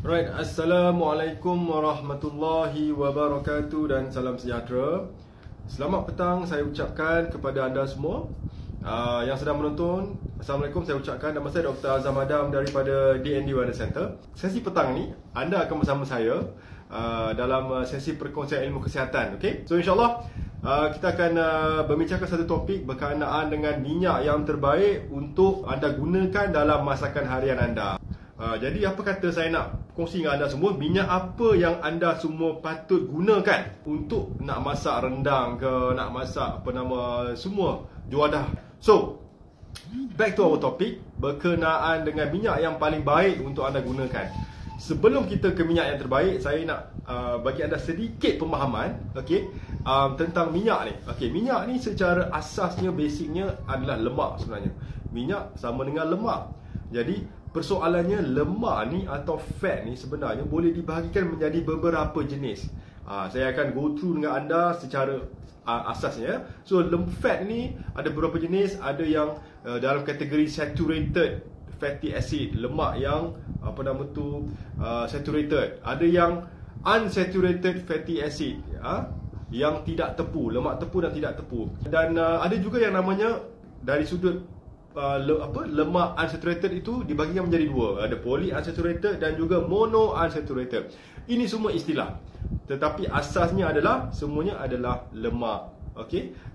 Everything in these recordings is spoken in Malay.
Right, Assalamualaikum warahmatullahi wabarakatuh dan salam sejahtera. Selamat petang saya ucapkan kepada anda semua yang sedang menonton. Assalamualaikum, saya ucapkan nama saya Dr. Azam Adam daripada DND Wellness Center. Sesi petang ni anda akan bersama saya dalam sesi perkongsian ilmu kesihatan. Okay? So insyaAllah kita akan berbincangkan satu topik berkenaan dengan minyak yang terbaik untuk anda gunakan dalam masakan harian anda. Jadi apa kata saya nak kongsi dengan anda semua, minyak apa yang anda semua patut gunakan untuk nak masak rendang ke, nak masak semua juadah. So, back to our topic berkenaan dengan minyak yang paling baik untuk anda gunakan. Sebelum kita ke minyak yang terbaik, saya nak bagi anda sedikit pemahaman tentang minyak ni. Minyak ni secara asasnya, basicnya adalah lemak sebenarnya. Minyak sama dengan lemak. Jadi persoalannya, lemak ni atau fat ni sebenarnya boleh dibahagikan menjadi beberapa jenis. Saya akan go through dengan anda secara asasnya. So fat ni ada beberapa jenis. Ada yang dalam kategori saturated fatty acid, lemak yang saturated. Ada yang unsaturated fatty acid, yang tidak tepu, lemak tepu dan tidak tepu. Dan ada juga yang namanya dari sudut lemak unsaturated itu dibagikan menjadi dua. Ada polyunsaturated dan juga monounsaturated. Ini semua istilah, tetapi asasnya adalah semuanya adalah lemak.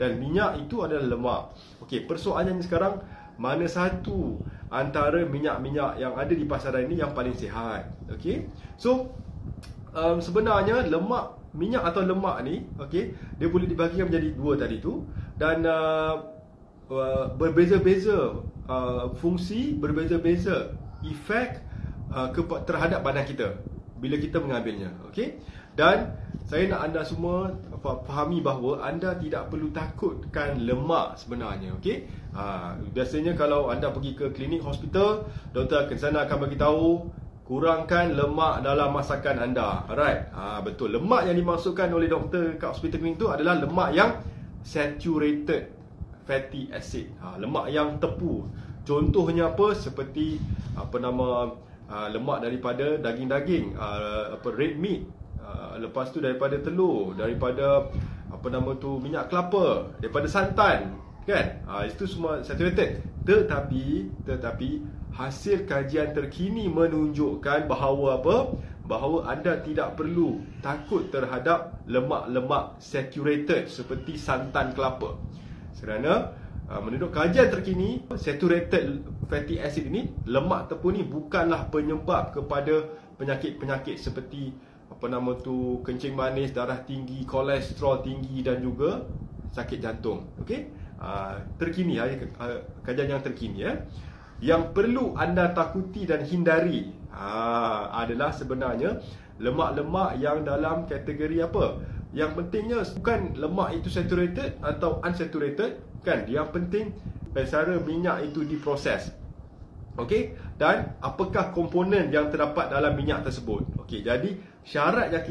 Dan minyak itu adalah lemak. Persoalannya sekarang, mana satu antara minyak-minyak yang ada di pasaran ini yang paling sihat? So sebenarnya minyak atau lemak ni, dia boleh dibagikan menjadi dua tadi tu. Dan berbeza-beza fungsi, berbeza-beza efek terhadap badan kita bila kita mengambilnya. Dan saya nak anda semua fahami bahawa anda tidak perlu takutkan lemak sebenarnya. Biasanya kalau anda pergi ke klinik hospital, doktor sana akan bagi tahu kurangkan lemak dalam masakan anda. Alright. Betul. Lemak yang dimasukkan oleh doktor kat hospital klinik tu adalah lemak yang saturated fatty acid, lemak yang tepu. Contohnya apa? Seperti lemak daripada daging-daging, red meat, lepas tu daripada telur, daripada minyak kelapa, daripada santan, kan? Itu semua saturated. Tetapi hasil kajian terkini menunjukkan bahawa bahawa anda tidak perlu takut terhadap lemak-lemak saturated seperti santan kelapa. Kerana menurut kajian terkini, saturated fatty acid ini, lemak tepu ni bukanlah penyebab kepada penyakit-penyakit seperti kencing manis, darah tinggi, kolesterol tinggi dan juga sakit jantung. Terkini, kajian yang terkini Yang perlu anda takuti dan hindari adalah sebenarnya lemak-lemak yang dalam kategori apa? Yang pentingnya bukan lemak itu saturated atau unsaturated, kan? Yang penting cara minyak itu diproses. Dan apakah komponen yang terdapat dalam minyak tersebut. Jadi syarat yang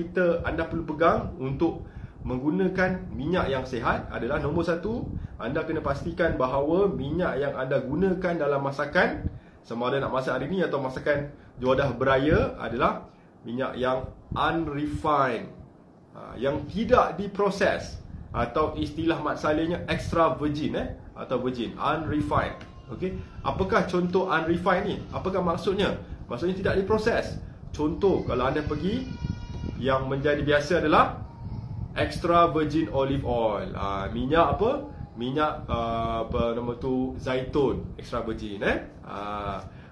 anda perlu pegang untuk menggunakan minyak yang sihat adalah, nombor satu, anda kena pastikan bahawa minyak yang anda gunakan dalam masakan, sama ada nak masak hari ni atau masakan juadah beraya, adalah minyak yang unrefined, yang tidak diproses, atau istilah mat salihnya extra virgin atau virgin, unrefined. Apakah contoh unrefined ni? Apakah maksudnya? Maksudnya tidak diproses. Contoh, kalau anda pergi, yang menjadi biasa adalah extra virgin olive oil, minyak minyak zaitun extra virgin.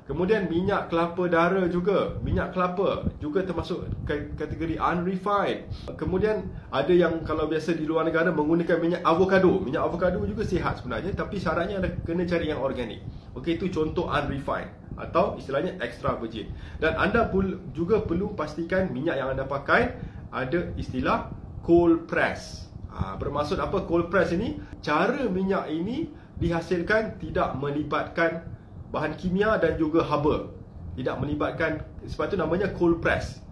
Kemudian minyak kelapa dara juga. Minyak kelapa juga termasuk kategori unrefined. Kemudian ada yang kalau biasa di luar negara menggunakan minyak avocado. Minyak avocado juga sihat sebenarnya, tapi syaratnya anda kena cari yang organik. Itu contoh unrefined atau istilahnya extra virgin. Dan anda juga perlu pastikan minyak yang anda pakai ada istilah cold press. Bermaksud apa cold press ini? Cara minyak ini dihasilkan tidak melibatkan bahan kimia dan juga haba. Tidak melibatkan, sebab itu namanya cold press.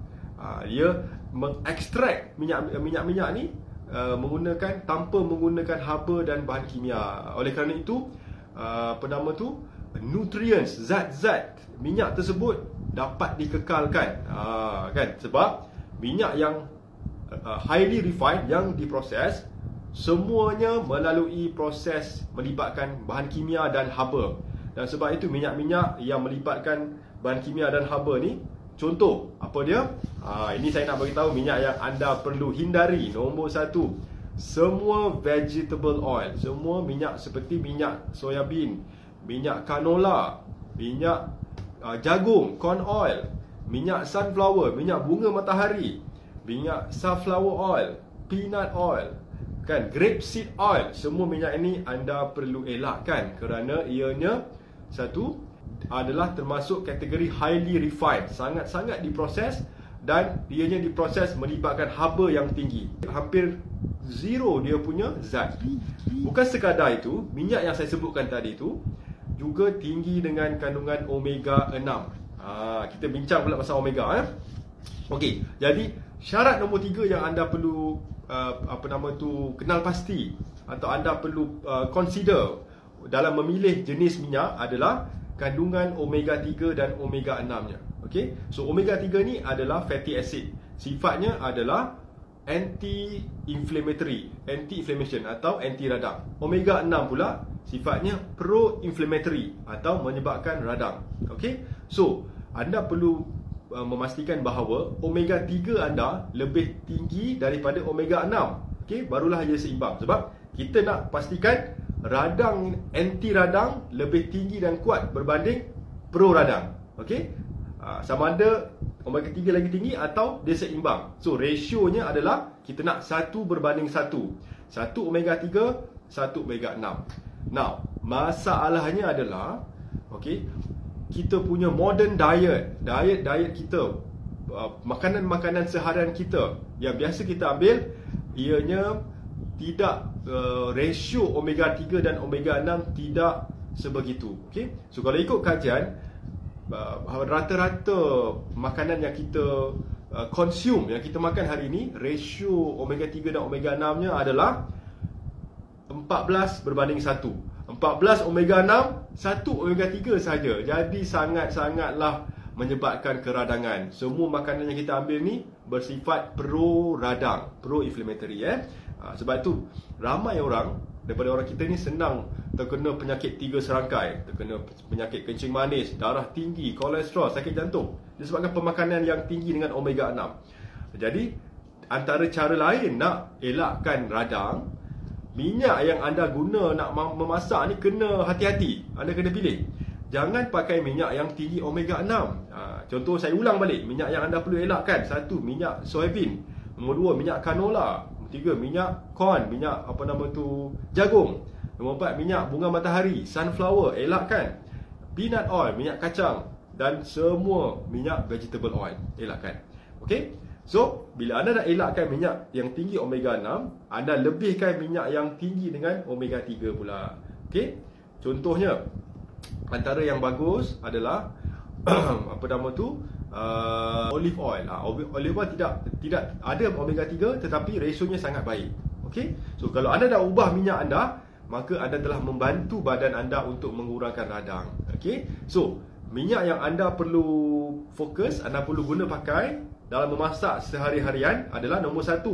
Dia mengekstrak minyak-minyak ni tanpa menggunakan haba dan bahan kimia. Oleh kerana itu nutrients, zat-zat minyak tersebut dapat dikekalkan. Kan? Sebab minyak yang highly refined, yang diproses, semuanya melalui proses melibatkan bahan kimia dan haba. Dan sebab itu minyak-minyak yang melibatkan bahan kimia dan haba ni, contoh apa dia? Ini saya nak beritahu minyak yang anda perlu hindari. Nombor 1, semua vegetable oil, semua minyak seperti minyak soybean, minyak canola, minyak jagung, corn oil, minyak sunflower, minyak bunga matahari, minyak safflower oil, peanut oil, kan, grapeseed oil. Semua minyak ini anda perlu elakkan kerana ianya satu adalah termasuk kategori highly refined, sangat-sangat diproses, dan ianya diproses melibatkan haba yang tinggi. Hampir zero dia punya zat. Bukan sekadar itu, minyak yang saya sebutkan tadi itu juga tinggi dengan kandungan omega 6. Kita bincang pula pasal omega. Okey, jadi syarat nombor 3 yang anda perlu kenal pasti atau anda perlu consider dalam memilih jenis minyak adalah kandungan omega 3 dan omega 6-nya. Okey, so omega 3 ni adalah fatty acid. Sifatnya adalah anti-inflammation atau anti radang. Omega 6 pula sifatnya pro-inflammatory atau menyebabkan radang. Okey, so anda perlu memastikan bahawa omega 3 anda lebih tinggi daripada omega 6. Okey, barulah ia seimbang. Sebab kita nak pastikan radang, anti radang lebih tinggi dan kuat berbanding pro radang. Okey, sama ada omega 3 lagi tinggi atau dia seimbang. So rasionya adalah kita nak 1:1. 1 omega 3, 1 omega 6. Now, masalahnya adalah okey, kita punya modern diet kita, makanan-makanan seharian kita yang biasa kita ambil, ianya tidak rasio omega 3 dan omega 6 tidak sebegitu. Okey, so kalau ikut kajian, rata-rata makanan yang kita consume, yang kita makan hari ini, rasio omega 3 dan omega 6-nya adalah 14:1. 14 omega 6, 1 omega 3 saja. Jadi sangat-sangatlah menyebabkan keradangan. Semua makanan yang kita ambil ni bersifat pro radang, pro inflammatory. Sebab itu ramai orang daripada orang kita ni senang terkena penyakit 3 serangkai, terkena penyakit kencing manis, darah tinggi, kolesterol, sakit jantung, disebabkan pemakanan yang tinggi dengan omega 6. Jadi antara cara lain nak elakkan radang, minyak yang anda guna nak memasak ni kena hati-hati. Anda kena pilih. Jangan pakai minyak yang tinggi omega 6. Contoh, saya ulang balik, minyak yang anda perlu elakkan: 1, minyak soybean; nombor 2, minyak canola; nombor 3, minyak corn, minyak jagung; nombor 4, minyak bunga matahari, sunflower, elakkan; peanut oil, minyak kacang; dan semua minyak vegetable oil, elakkan. Okey, so bila anda nak elakkan minyak yang tinggi omega 6, anda lebihkan minyak yang tinggi dengan omega 3 pula. Okey, contohnya antara yang bagus adalah olive oil. Olive oil tidak ada omega 3 tetapi rasionya sangat baik. Okey, so kalau anda dah ubah minyak anda, maka anda telah membantu badan anda untuk mengurangkan radang. Okey, so minyak yang anda perlu fokus, anda perlu guna pakai dalam memasak sehari-harian adalah nombor 1,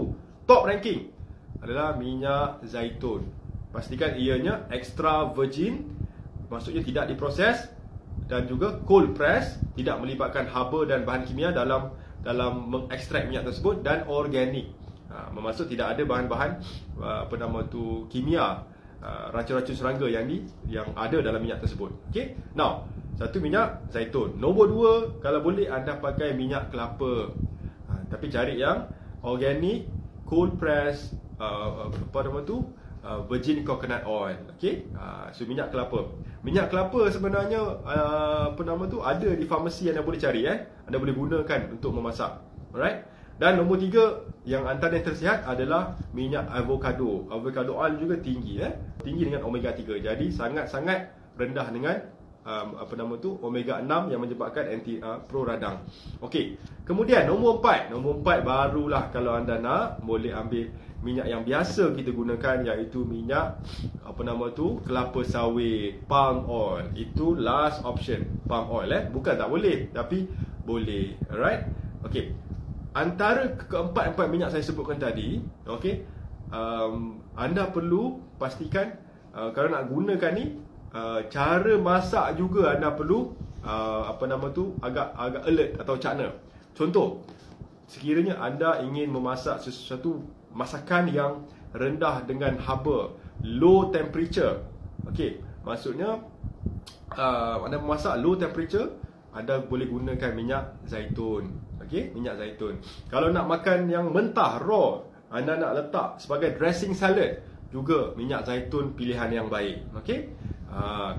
top ranking adalah minyak zaitun. Pastikan ianya extra virgin, maksudnya tidak diproses, dan juga cold press, tidak melibatkan haba dan bahan kimia dalam mengekstrak minyak tersebut, dan organik. Bermaksud tidak ada bahan-bahan kimia, racun-racun serangga yang ada dalam minyak tersebut. Okey. Now, 1 minyak zaitun. Nombor 2, kalau boleh anda pakai minyak kelapa. Tapi cari yang organik, cold press, virgin coconut oil. Okey. So minyak kelapa. Minyak kelapa sebenarnya ada di farmasi, anda boleh cari. Anda boleh gunakan untuk memasak. Alright. Dan nombor 3 yang antara yang tersihat adalah minyak avocado. Avocado oil juga tinggi, tinggi dengan omega 3. Jadi sangat-sangat rendah dengan omega 6 yang menyebabkan anti pro radang. Okey. Kemudian nombor 4. Nombor 4 barulah kalau anda nak boleh ambil minyak yang biasa kita gunakan, iaitu minyak kelapa sawit, palm oil. Itu last option, palm oil. Bukan tak boleh, tapi boleh. Alright. Okay. Antara keempat minyak saya sebutkan tadi, okay, anda perlu pastikan kalau nak gunakan ni, cara masak juga anda perlu agak alert atau cakna. Contoh, sekiranya anda ingin memasak sesuatu masakan yang rendah dengan haba, low temperature. Okey, maksudnya anda memasak low temperature, anda boleh gunakan minyak zaitun. Okey, minyak zaitun. Kalau nak makan yang mentah, raw, anda nak letak sebagai dressing salad, juga minyak zaitun pilihan yang baik. Okey.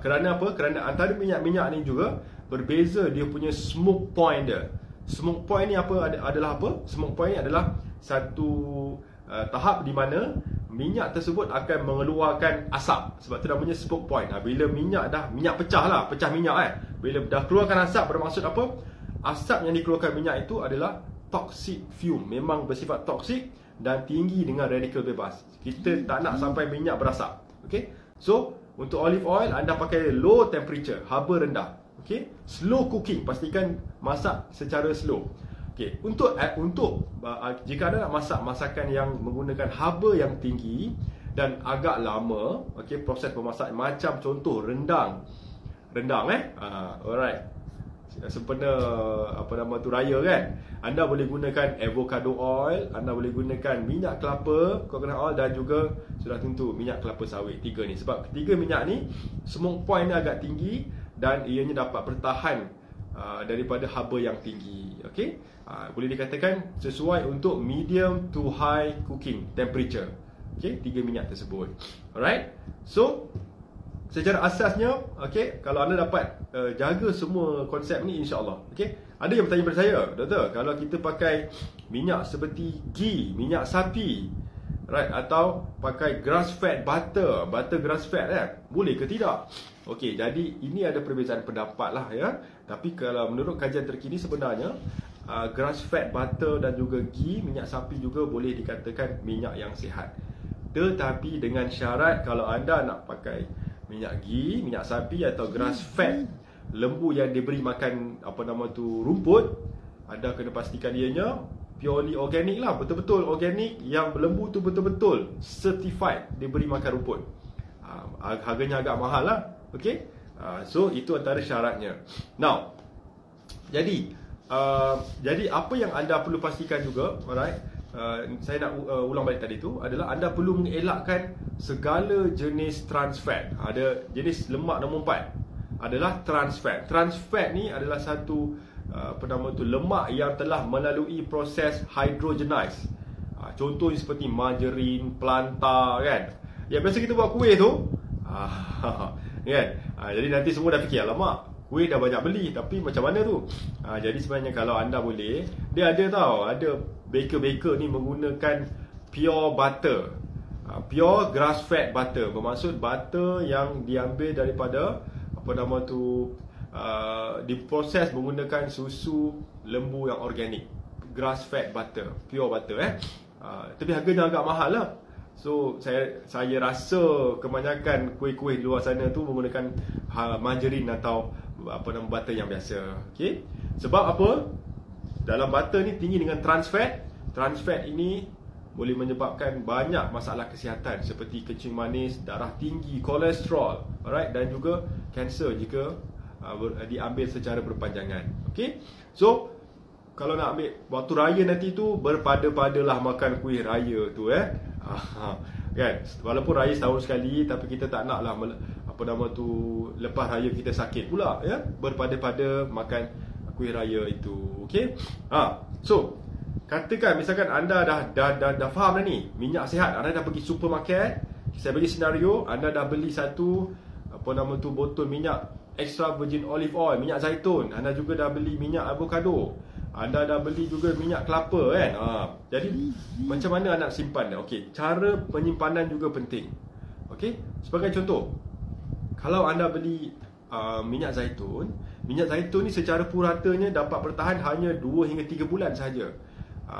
Kerana apa? Kerana antara minyak-minyak ni juga berbeza dia punya smoke point dia. Smoke point ni adalah apa? Smoke point ni adalah satu tahap di mana minyak tersebut akan mengeluarkan asap. Sebab tu namanya smoke point. Bila minyak pecah minyak bila dah keluarkan asap, bermaksud apa? Asap yang dikeluarkan minyak itu adalah toxic fume. Memang bersifat toksik dan tinggi dengan radikal bebas. Kita tak nak sampai minyak berasap. Okay? So, untuk olive oil, anda pakai low temperature, haba rendah. Okay? Slow cooking, pastikan masak secara slow. Okay. Untuk jika anda nak masak masakan yang menggunakan haba yang tinggi dan agak lama, okay, proses pemasakan macam contoh rendang. Alright. Sempena raya kan, anda boleh gunakan avocado oil, anda boleh gunakan minyak kelapa, coconut oil, dan juga sudah tentu minyak kelapa sawit. Tiga ni, sebab ketiga minyak ni smoke point ni agak tinggi dan ianya dapat bertahan daripada haba yang tinggi. Okey, boleh dikatakan sesuai untuk medium to high cooking temperature. Okey, tiga minyak tersebut. Alright. So secara asasnya, okay, kalau anda dapat jaga semua konsep ni, insya-Allah. Okay. Ada yang bertanya pada saya, doktor, kalau kita pakai minyak seperti ghee, minyak sapi, right, atau pakai grass fed butter grass fed, boleh ke tidak? Okey, jadi ini ada perbezaan pendapat lah ya. Tapi kalau menurut kajian terkini sebenarnya grass fed butter dan juga ghee, minyak sapi juga boleh dikatakan minyak yang sihat. Tetapi dengan syarat kalau anda nak pakai minyak ghee, minyak sapi atau grass fed lembu yang diberi makan rumput, anda kena pastikan ianya purely organic lah, betul-betul organic, yang lembu tu betul-betul certified diberi makan rumput. Harganya agak mahal lah. Okay. So itu antara syaratnya. Now, jadi apa yang anda perlu pastikan juga, alright, saya nak ulang balik tadi tu, adalah anda perlu mengelakkan segala jenis trans fat. Ada jenis lemak nombor 4 adalah trans fat. Trans fat ni adalah satu lemak yang telah melalui proses hydrogenized. Contohnya seperti margarin, plantar kan, yang biasa kita buat kuih tu. Kan? Jadi nanti semua dah fikir, alamak, kuih dah banyak beli, tapi macam mana tu? Jadi sebenarnya kalau anda boleh, dia ada baker-baker ni menggunakan pure butter, pure grass fed butter. Bermaksud butter yang diambil daripada diproses menggunakan susu lembu yang organik. Grass fed butter, pure butter tapi harganya agak mahal lah. So saya rasa kebanyakan kuih-kuih luar sana tu menggunakan margarin atau butter yang biasa. Okay? Sebab apa? Dalam butter ni tinggi dengan trans fat. Trans fat ini boleh menyebabkan banyak masalah kesihatan seperti kencing manis, darah tinggi, kolesterol, alright, dan juga kanser jika diambil secara berpanjangan. Okay? So kalau nak ambil waktu raya nanti tu, berpada-padalah makan kuih raya tu kan. Walaupun raya setahun sekali, tapi kita tak nak lah lepas raya kita sakit pula ya. Berpada-pada makan kuih raya itu. Okey. So katakan misalkan anda dah faham dah ni, minyak sihat, anda dah pergi supermarket. Saya bagi senario, anda dah beli satu botol minyak extra virgin olive oil, minyak zaitun. Anda juga dah beli minyak avocado. Anda dah beli juga minyak kelapa kan. Jadi macam mana anda nak simpan? Okey, cara penyimpanan juga penting. Okey, sebagai contoh, kalau anda beli minyak zaitun ni secara puratanya dapat bertahan hanya 2 hingga 3 bulan sahaja.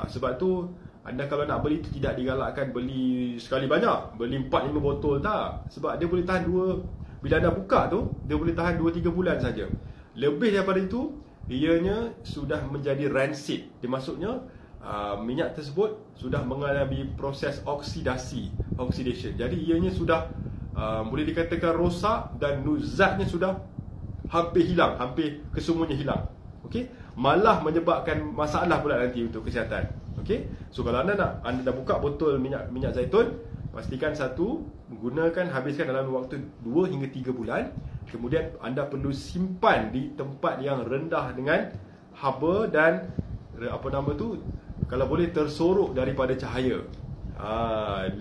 Sebab tu anda kalau nak beli tu tidak digalakkan beli sekali banyak, beli 4-5 botol tak. Sebab dia boleh tahan bila anda buka tu, dia boleh tahan 2-3 bulan saja. Lebih daripada itu, ianya sudah menjadi rancid. Dia maksudnya minyak tersebut sudah mengalami proses oxidation. Jadi ianya sudah boleh dikatakan rosak dan zatnya sudah hampir hilang, hampir kesemuanya hilang. Okey, malah menyebabkan masalah pula nanti untuk kesihatan. Okey, so kalau anda dah buka botol minyak zaitun, pastikan satu, habiskan dalam waktu 2 hingga 3 bulan. Kemudian anda perlu simpan di tempat yang rendah dengan haba dan kalau boleh tersorok daripada cahaya.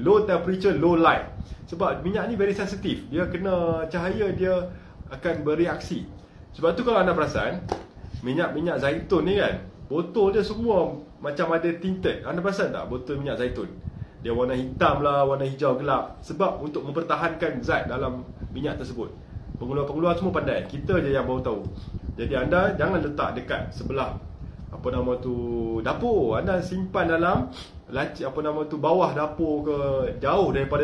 Low temperature, low light. Sebab minyak ni very sensitif. Dia kena cahaya, dia akan bereaksi. Sebab tu kalau anda perasan, minyak zaitun ni kan, botol dia semua macam ada tinted. Anda perasan tak botol minyak zaitun? Dia warna hitam lah, warna hijau gelap. Sebab untuk mempertahankan zat dalam minyak tersebut. Pengeluar-pengeluar semua pandai. Kita je yang baru tahu. Jadi anda jangan letak dekat sebelah dapur. Anda simpan dalam bawah dapur ke, jauh daripada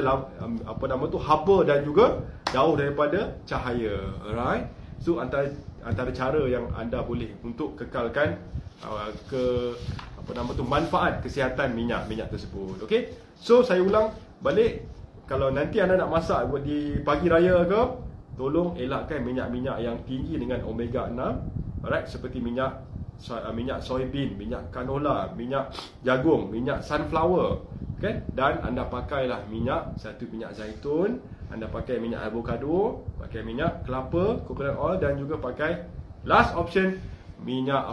haba dan juga jauh daripada cahaya. Alright. So antara cara yang anda boleh untuk kekalkan manfaat kesihatan minyak tersebut. Okey. So saya ulang balik, kalau nanti anda nak masak buat di pagi raya ke, tolong elakkan minyak-minyak yang tinggi dengan omega 6. Alright, seperti minyak soybean, minyak canola, minyak jagung, minyak sunflower, kan? Dan anda pakailah minyak zaitun, anda pakai minyak avocado, pakai minyak kelapa, coconut oil, dan juga pakai last option minyak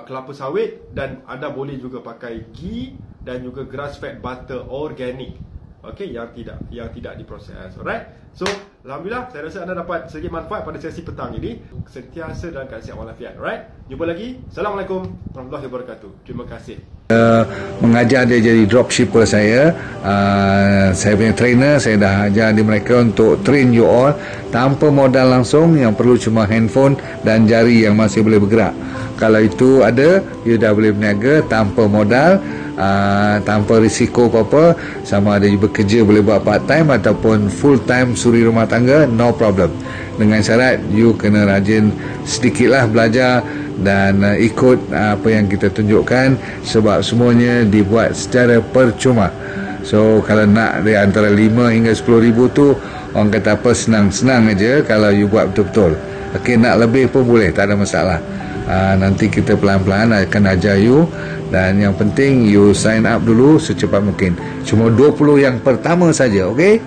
kelapa sawit, dan anda boleh juga pakai ghee dan juga grass fed butter organic. Okey, yang tidak diproses. Alright. So, alhamdulillah saya rasa anda dapat sedikit manfaat pada sesi petang ini. Sentiasa dalam keadaan walafiat. Alright. Jumpa lagi. Assalamualaikum warahmatullahi wabarakatuh. Terima kasih. Mengajar dia jadi dropshipper saya punya trainer. Saya dah ajar dia mereka untuk train you all tanpa modal langsung. Yang perlu cuma handphone dan jari yang masih boleh bergerak. Kalau itu ada, you dah boleh berniaga tanpa modal, tanpa risiko apa-apa. Sama ada you bekerja boleh buat part time ataupun full time suri rumah tangga, no problem. Dengan syarat you kena rajin sedikitlah belajar dan ikut apa yang kita tunjukkan, sebab semuanya dibuat secara percuma. So kalau nak di antara 5 hingga 10 ribu tu, orang kata apa, senang-senang aja kalau you buat betul-betul. Okey, nak lebih pun boleh, tak ada masalah. Nanti kita pelan-pelan akan ajar you, dan yang penting you sign up dulu secepat mungkin. Cuma 20 yang pertama saja, okey?